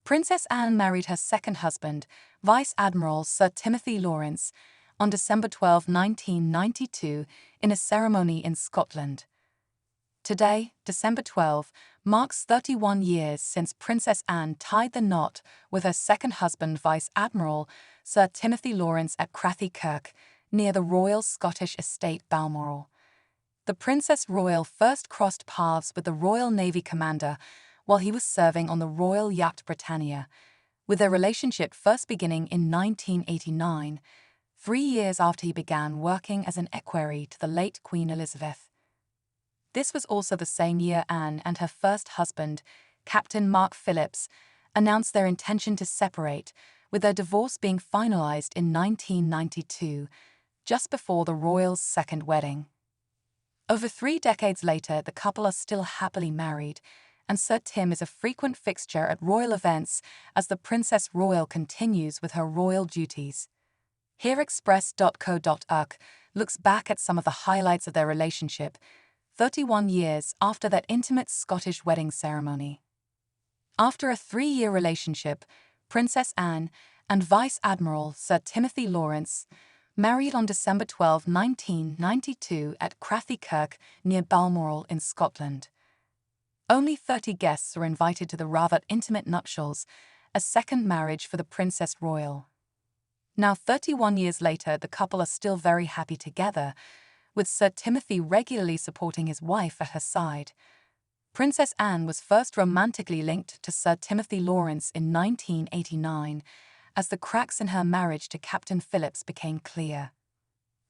Princess Anne married her second husband, Vice Admiral Sir Timothy Laurence, on December 12, 1992, in a ceremony in Scotland. Today, December 12, marks 31 years since Princess Anne tied the knot with her second husband, Vice Admiral Sir Timothy Laurence, at Crathy Kirk, near the Royal Scottish estate Balmoral. The Princess Royal first crossed paths with the Royal Navy commander while he was serving on the Royal Yacht Britannia, with their relationship first beginning in 1989, 3 years after he began working as an equerry to the late Queen Elizabeth. This was also the same year Anne and her first husband, Captain Mark Phillips, announced their intention to separate, with their divorce being finalized in 1992, just before the royals' second wedding. Over 3 decades later, the couple are still happily married, and Sir Tim is a frequent fixture at royal events as the Princess Royal continues with her royal duties. HereExpress.co.uk looks back at some of the highlights of their relationship, 31 years after that intimate Scottish wedding ceremony. After a 3-year relationship, Princess Anne and Vice Admiral Sir Timothy Laurence married on December 12, 1992 at Crathy Kirk near Balmoral in Scotland. Only 30 guests were invited to the rather intimate nuptials, a second marriage for the Princess Royal. Now 31 years later, the couple are still very happy together, with Sir Timothy regularly supporting his wife at her side. Princess Anne was first romantically linked to Sir Timothy Laurence in 1989, as the cracks in her marriage to Captain Phillips became clear.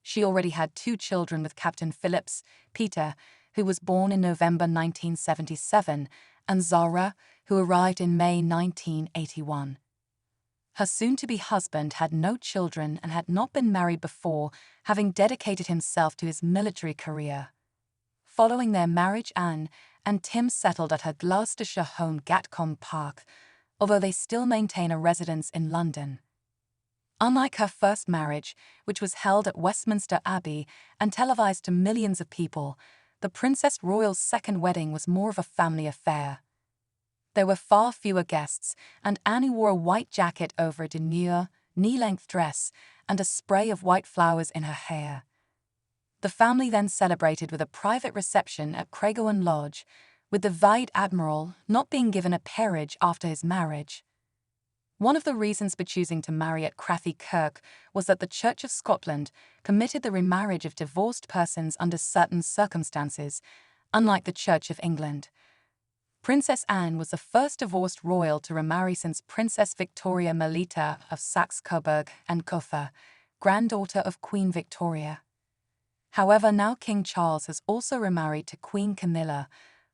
She already had 2 children with Captain Phillips, Peter, who was born in November 1977, and Zara, who arrived in May 1981. Her soon-to-be husband had no children and had not been married before, having dedicated himself to his military career. Following their marriage, Anne and Tim settled at her Gloucestershire home Gatcombe Park, although they still maintain a residence in London. Unlike her first marriage, which was held at Westminster Abbey and televised to millions of people, the Princess Royal's second wedding was more of a family affair. There were far fewer guests, and Annie wore a white jacket over a demure, knee-length dress and a spray of white flowers in her hair. The family then celebrated with a private reception at Craigowyn Lodge, with the Vice Admiral not being given a peerage after his marriage. One of the reasons for choosing to marry at Crathy Kirk was that the Church of Scotland permitted the remarriage of divorced persons under certain circumstances, unlike the Church of England. Princess Anne was the first divorced royal to remarry since Princess Victoria Melita of Saxe-Coburg and Gotha, granddaughter of Queen Victoria. However, now King Charles has also remarried to Queen Camilla,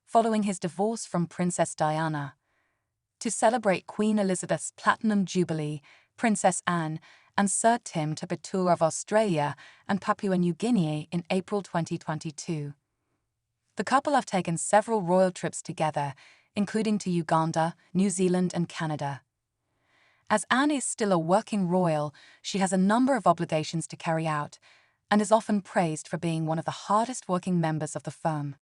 following his divorce from Princess Diana. To celebrate Queen Elizabeth's Platinum Jubilee, Princess Anne and Sir Tim took a tour of Australia and Papua New Guinea in April 2022. The couple have taken several royal trips together, including to Uganda, New Zealand and Canada. As Anne is still a working royal, she has a number of obligations to carry out, and is often praised for being one of the hardest working members of the firm.